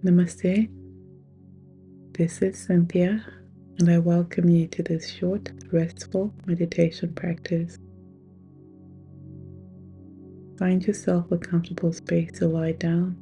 Namaste, this is Cynthia, and I welcome you to this short, restful meditation practice. Find yourself a comfortable space to lie down,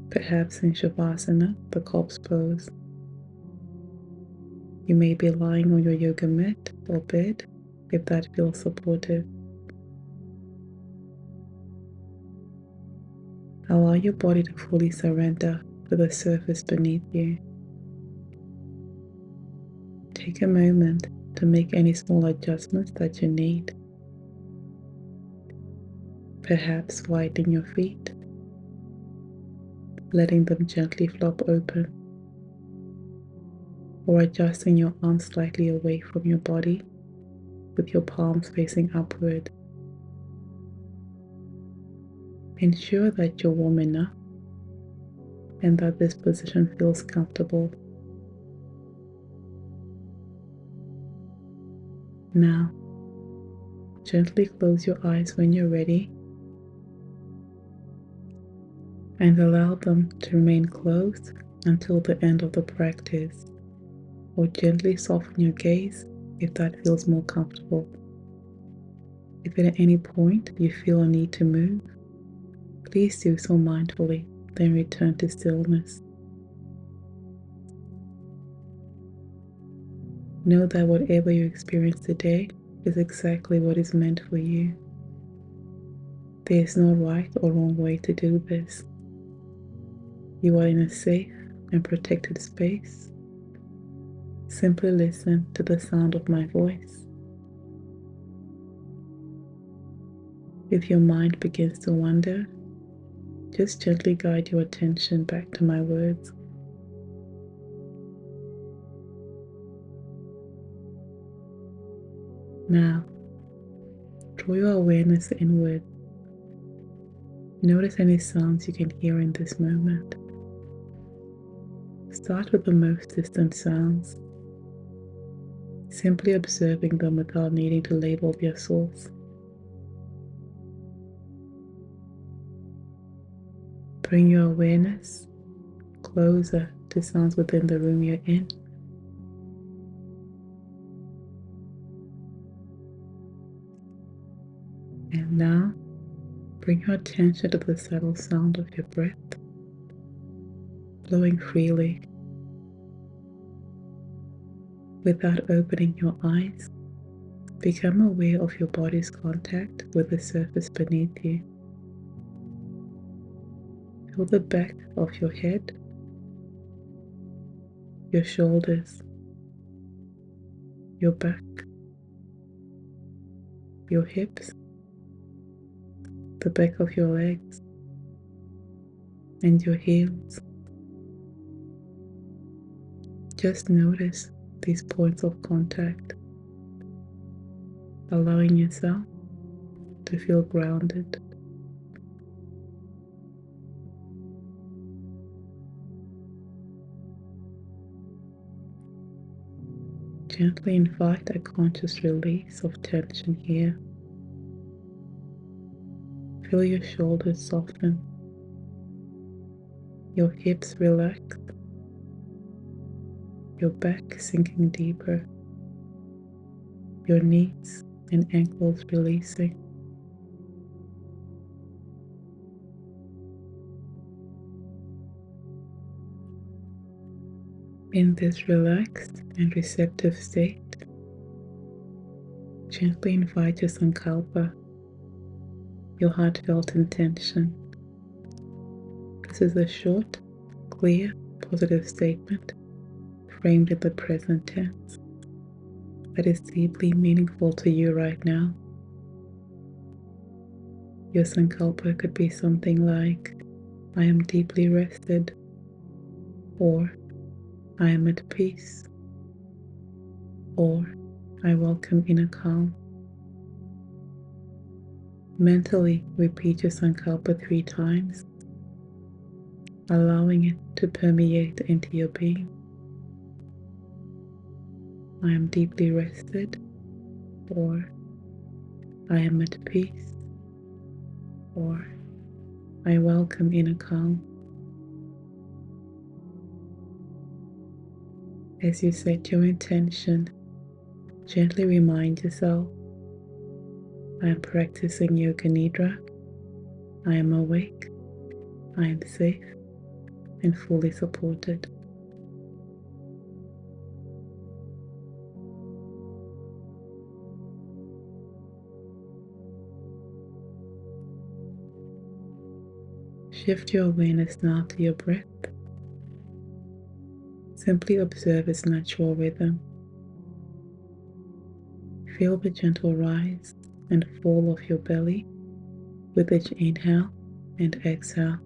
perhaps in Shavasana, the corpse pose. You may be lying on your yoga mat or bed if that feels supportive. Allow your body to fully surrender to the surface beneath you. Take a moment to make any small adjustments that you need. Perhaps widen your feet, letting them gently flop open, or adjusting your arms slightly away from your body with your palms facing upward. Ensure that you're warm enough and that this position feels comfortable. Now, gently close your eyes when you're ready and allow them to remain closed until the end of the practice, or gently soften your gaze if that feels more comfortable. If at any point you feel a need to move, please do so mindfully, then return to stillness. Know that whatever you experience today is exactly what is meant for you. There is no right or wrong way to do this. You are in a safe and protected space. Simply listen to the sound of my voice. If your mind begins to wander, just gently guide your attention back to my words. Now, draw your awareness inward. Notice any sounds you can hear in this moment. Start with the most distant sounds, simply observing them without needing to label their source. Bring your awareness closer to sounds within the room you're in. And now, bring your attention to the subtle sound of your breath, flowing freely. Without opening your eyes, become aware of your body's contact with the surface beneath you. Feel the back of your head, your shoulders, your back, your hips, the back of your legs, and your heels. Just notice these points of contact, allowing yourself to feel grounded. Gently invite a conscious release of tension here. Feel your shoulders soften, your hips relax, your back sinking deeper, your knees and ankles releasing. In this relaxed and receptive state, gently invite your Sankalpa, your heartfelt intention. This is a short, clear, positive statement framed in the present tense that is deeply meaningful to you right now. Your Sankalpa could be something like, I am deeply rested, or I am at peace, or I welcome inner calm. Mentally repeat your Sankalpa 3 times, allowing it to permeate into your being. I am deeply rested, or I am at peace, or I welcome inner calm. As you set your intention, gently remind yourself, I am practicing Yoga Nidra, I am awake, I am safe and fully supported. Shift your awareness now to your breath. Simply observe its natural rhythm. Feel the gentle rise and fall of your belly with each inhale and exhale.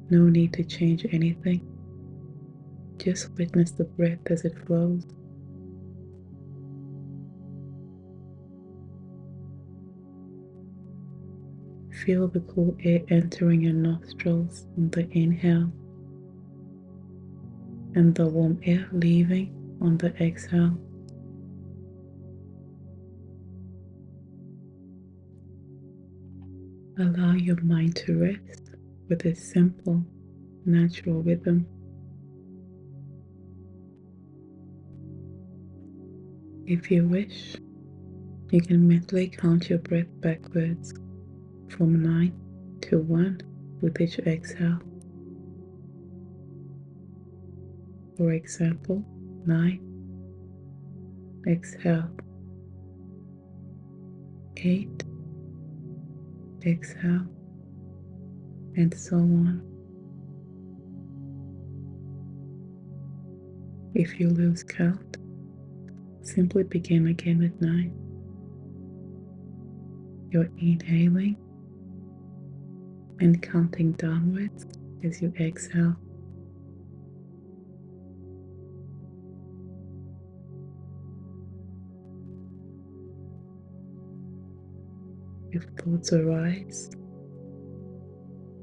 No need to change anything. Just witness the breath as it flows. Feel the cool air entering your nostrils on the inhale and the warm air leaving on the exhale. Allow your mind to rest with a simple, natural rhythm. If you wish, you can mentally count your breath backwards from 9 to 1 with each exhale. For example, 9, exhale, 8, exhale, and so on. If you lose count, simply begin again at 9. You're inhaling and counting downwards as you exhale. If thoughts arise,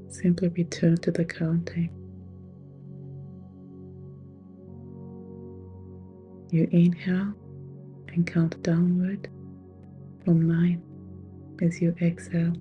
simply return to the counting. You inhale and count downward from 9 as you exhale.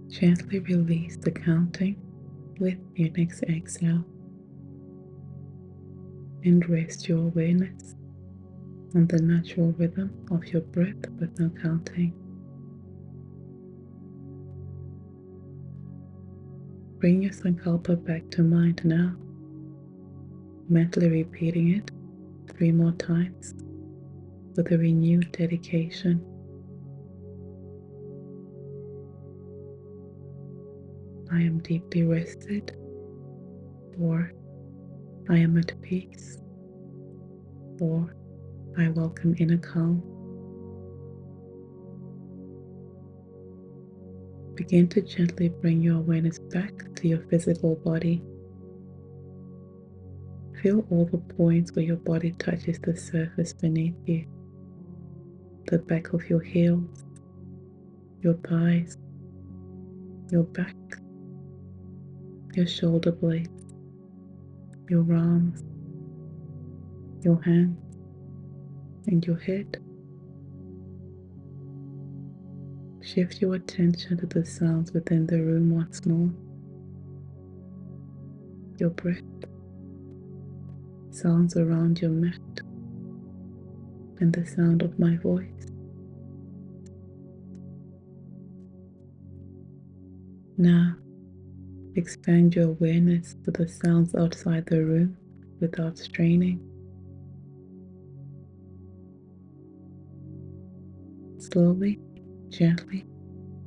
Gently release the counting with your next exhale and rest your awareness on the natural rhythm of your breath with no counting. Bring your Sankalpa back to mind now, mentally repeating it 3 more times with a renewed dedication. I am deeply rested, or I am at peace, or I welcome inner calm. Begin to gently bring your awareness back to your physical body. Feel all the points where your body touches the surface beneath you. The back of your heels, your thighs, your back, your shoulder blades, your arms, your hands, and your head. Shift your attention to the sounds within the room once more. Your breath, sounds around your mat, and the sound of my voice. Now, expand your awareness to the sounds outside the room without straining. Slowly, gently,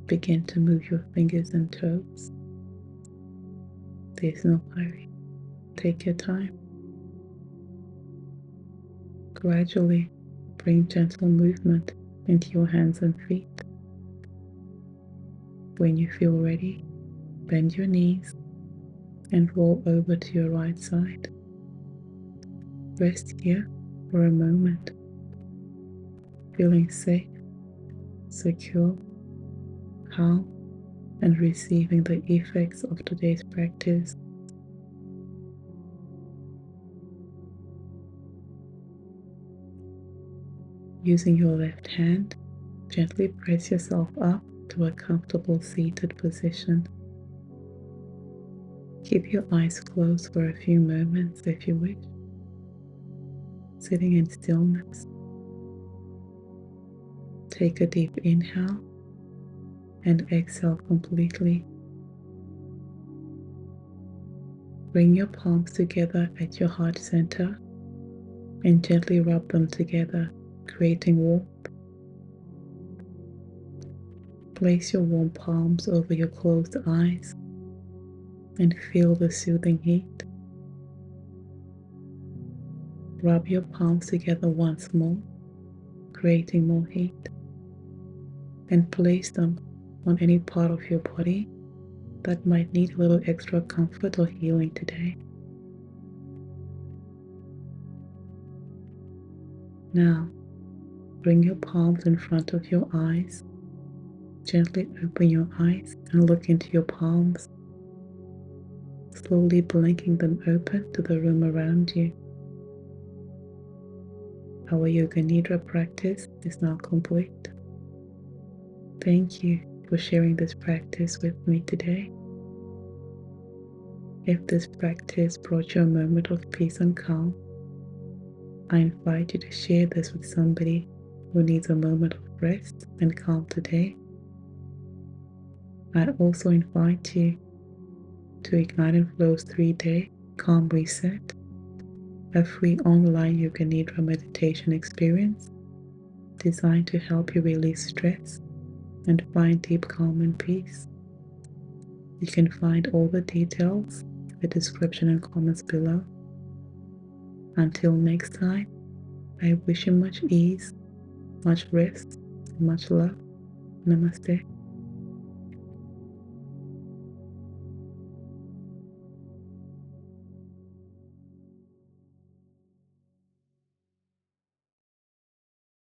begin to move your fingers and toes. There's no hurry. Take your time. Gradually, bring gentle movement into your hands and feet. When you feel ready, bend your knees and roll over to your right side. Rest here for a moment, feeling safe, secure, calm, and receiving the effects of today's practice. Using your left hand, gently press yourself up to a comfortable seated position. Keep your eyes closed for a few moments if you wish, sitting in stillness. Take a deep inhale and exhale completely. Bring your palms together at your heart center and gently rub them together, creating warmth. Place your warm palms over your closed eyes and feel the soothing heat. Rub your palms together once more, creating more heat, and place them on any part of your body that might need a little extra comfort or healing today. Now, bring your palms in front of your eyes. Gently open your eyes and look into your palms, slowly blinking them open to the room around you. Our Yoga Nidra practice is now complete. Thank you for sharing this practice with me today. If this practice brought you a moment of peace and calm, I invite you to share this with somebody who needs a moment of rest and calm today. I also invite you to Ignite and Flow's 3-day Calm Reset, a free online Yoga Nidra meditation experience designed to help you release stress and find deep calm and peace. You can find all the details in the description and comments below. Until next time, I wish you much ease, much rest, and much love. Namaste.